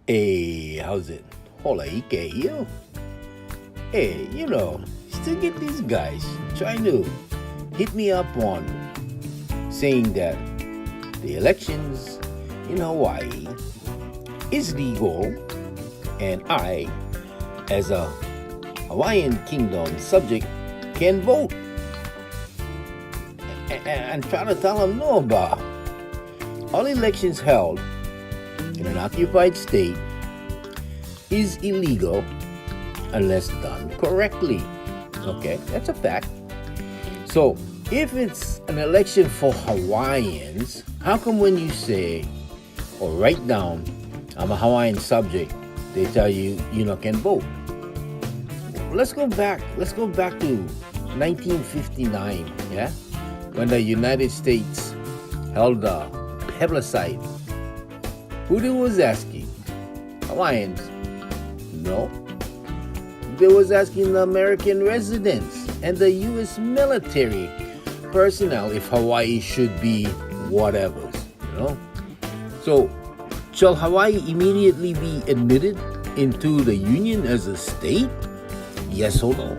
Hey, how's it? Hola, Ike, you? Hey, still get these guys trying to hit me up on saying that the elections in Hawaii is legal and I, as a Hawaiian Kingdom subject, can vote. And trying to tell them no about all elections held in an occupied state is illegal unless done correctly. Okay, that's a fact. So, if it's an election for Hawaiians, how come when you say or write down, I'm a Hawaiian subject, they tell you can vote? Let's go back to 1959, yeah? When the United States held a plebiscite. Who they was asking? Hawaiians? No. They was asking the American residents and the U.S. military personnel if Hawaii should be whatever, So, shall Hawaii immediately be admitted into the Union as a state? Yes or no?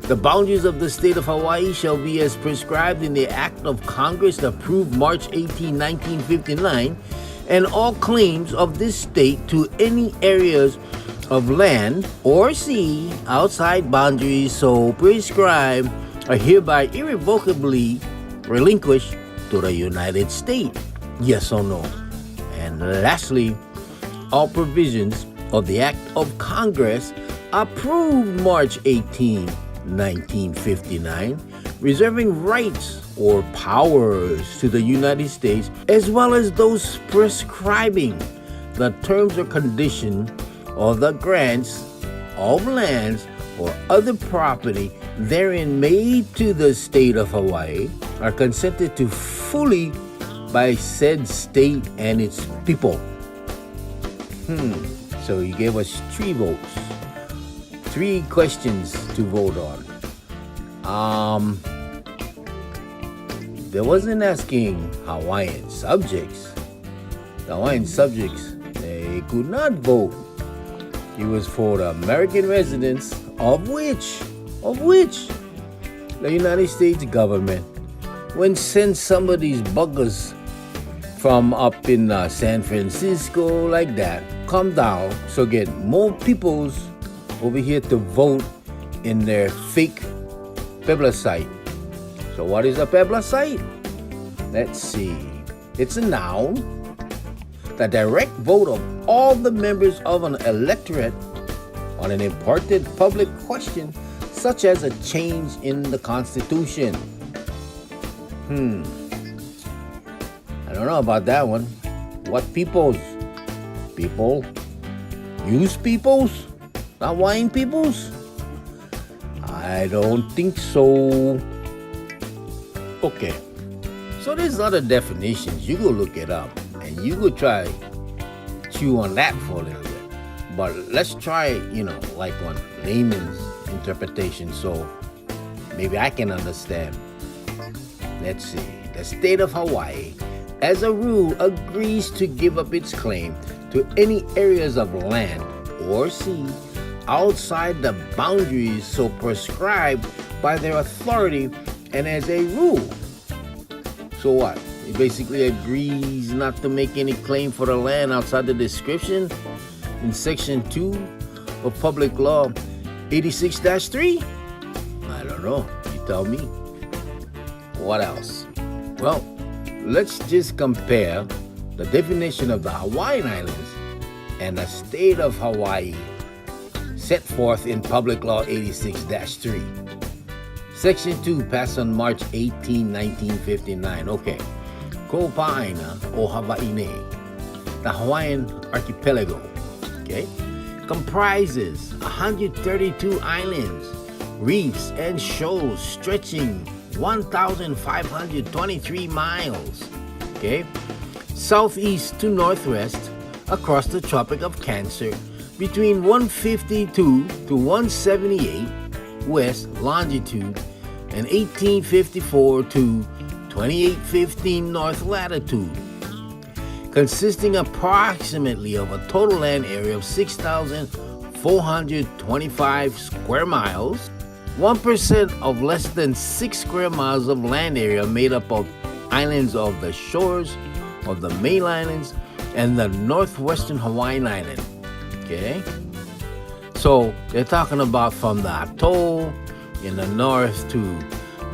The boundaries of the state of Hawaii shall be as prescribed in the Act of Congress approved March 18, 1959, and all claims of this state to any areas of land or sea outside boundaries so prescribed are hereby irrevocably relinquished to the United States. Yes or no? And lastly, all provisions of the Act of Congress approved March 18, 1959, reserving rights or powers to the United States, as well as those prescribing the terms or conditions or the grants of lands or other property therein made to the state of Hawaii, are consented to fully by said state and its people. So you gave us 3 votes. 3 questions to vote on. There wasn't asking Hawaiian subjects. The Hawaiian subjects, they could not vote. It was for the American residents, of which the United States government, when sent some of these buggers from up in San Francisco like that, come down, so get more peoples over here to vote in their fake plebiscite. So what is a plebiscite? Let's see. It's a noun, the direct vote of all the members of an electorate on an important public question such as a change in the Constitution. I don't know about that one. What peoples? People? Use peoples? Not wine peoples? I don't think so. Okay. So there's other definitions. You go look it up and you go try chew on that for a little bit. But let's try, like one layman's interpretation so maybe I can understand. Let's see. The state of Hawaii, as a rule, agrees to give up its claim to any areas of land or sea outside the boundaries so prescribed by their authority and as a rule. So what? It basically agrees not to make any claim for the land outside the description in Section 2 of Public Law 86-3? I don't know. You tell me. What else? Well, let's just compare the definition of the Hawaiian Islands and the state of Hawaii set forth in Public Law 86-3. Section 2 passed on March 18, 1959. Okay. Ko'opa'aina o Hawaiʻi, the Hawaiian archipelago, okay, comprises 132 islands, reefs, and shoals stretching 1,523 miles, okay, southeast to northwest across the Tropic of Cancer between 152 to 178 west longitude and 1854 to 2815 north latitude. consisting approximately of a total land area of 6,425 square miles. 1% of less than 6 square miles of land area made up of islands of the shores of the main islands and the northwestern Hawaiian island. Okay? So they're talking about from the atoll in the north to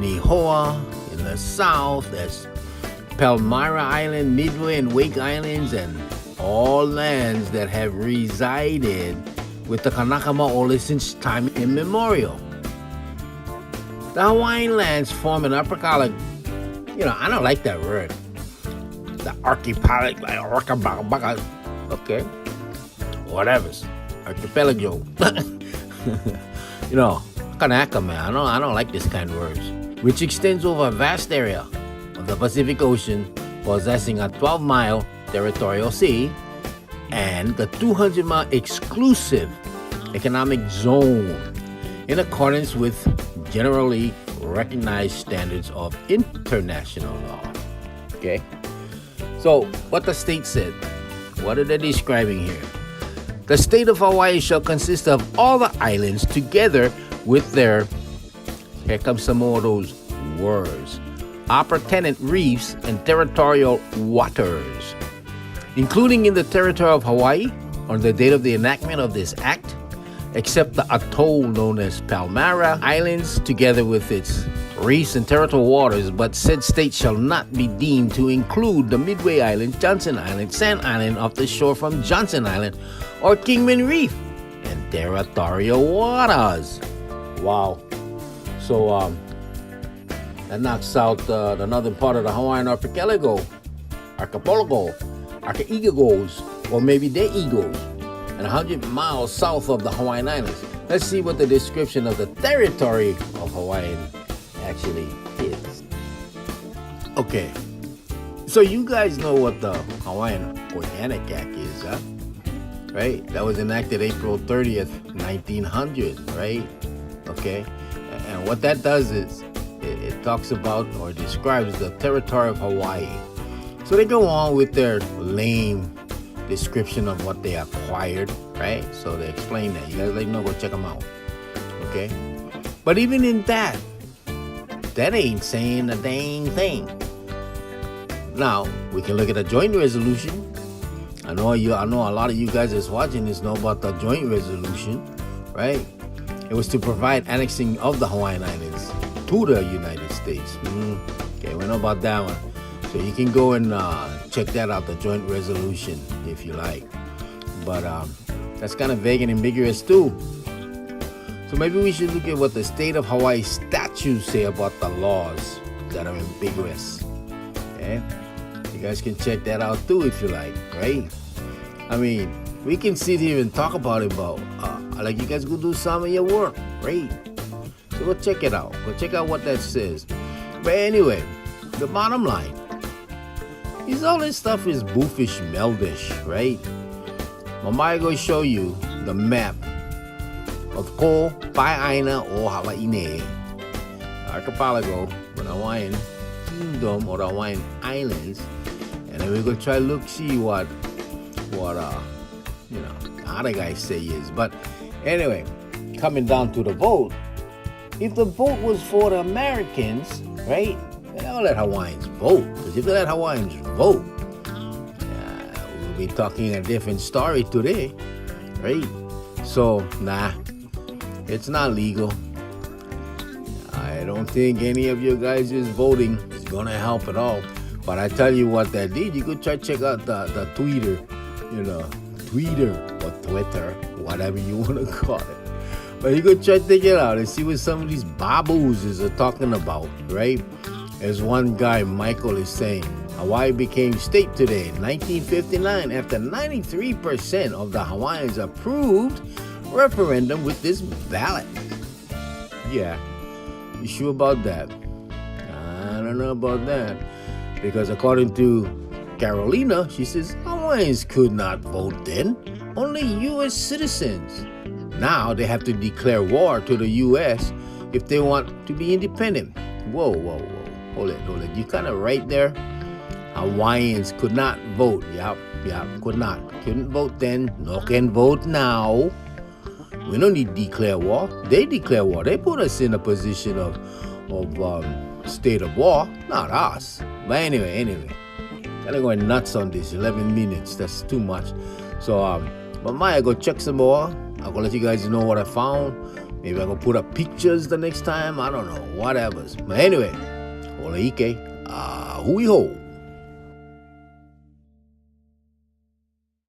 Nihoa in the south. That's Palmyra Island, Midway, and Wake Islands, and all lands that have resided with the Kanaka Maoli since time immemorial. The Hawaiian lands form an archipelago. I don't like that word. The archipelago, okay, whatever's archipelago. Kanaka, man. I don't like this kind of words. Which extends over a vast area of the Pacific Ocean, possessing a 12-mile territorial sea and the 200-mile exclusive economic zone, in accordance with generally recognized standards of international law. Okay? So, what the state said, what are they describing here? The state of Hawaii shall consist of all the islands together with their, here comes some more of those words, appurtenant reefs and territorial waters, including in the territory of Hawaii on the date of the enactment of this act, except the atoll known as Palmyra Islands, together with its reefs and territorial waters, but said state shall not be deemed to include the Midway Island, Johnson Island, Sand Island off the shore from Johnson Island, or Kingman Reef, and territorial waters. Wow. So, that knocks out the northern part of the Hawaiian archipelago, archipelagos, or maybe their egos, and 100 miles south of the Hawaiian Islands. Let's see what the description of the territory of Hawaii actually is. Okay, so you guys know what the Hawaiian Organic Act is, huh? Right? That was enacted April 30th, 1900, right? Okay, and what that does is it talks about or describes the territory of Hawaii. So they go on with their lame description of what they acquired, right? So they explain that. You guys go check them out. Okay? But even in that ain't saying a dang thing. Now, we can look at a joint resolution. I know a lot of you guys that's watching this know about the joint resolution, right? It was to provide annexing of the Hawaiian Islands to the United States. Okay, we know about that one. So you can go and check that out, the joint resolution, if you like. But that's kind of vague and ambiguous too. So maybe we should look at what the state of Hawaii statutes say about the laws that are ambiguous. Okay? You guys can check that out too if you like, right? I mean, we can sit here and talk about it, but like you guys go do some of your work, right? So go check it out. Go check out what that says. But anyway, the bottom line is all this stuff is boofish, meldish, right? Mamai go show you the map of Ko Pai'aina o Hawaii, archipelago, the Hawaiian Kingdom or the Hawaiian Islands, and then we're gonna try to see what the other guys say is. But anyway, coming down to the vote, if the vote was for the Americans, right? They don't let Hawaiians vote, because if they let Hawaiians vote, we'll be talking a different story today, right? So, nah, it's not legal. I don't think any of you guys is voting is gonna help at all. But I tell you what that did, you could try to check out the Twitter, Twitter or Twitter, whatever you want to call it. But you could try to take it out and see what some of these baboos are talking about, right? As one guy, Michael, is saying, Hawaii became state today in 1959 after 93% of the Hawaiians approved referendum with this ballot. Yeah, you sure about that? I don't know about that. Because according to Carolina, she says Hawaiians could not vote then, only U.S. citizens. Now they have to declare war to the U.S. if they want to be independent. Whoa. Hold it. You kind of right there. Hawaiians could not vote. Yep, could not. Couldn't vote then, no can vote now. We don't need to declare war. They declare war. They put us in a position of state of war, not us. But anyway. Kind of going nuts on this. 11 minutes. That's too much. So, but I go check some more. I'm gonna let you guys know what I found. Maybe I'm gonna put up pictures the next time. I don't know. Whatever. But anyway, Hola Ike. Hui ho.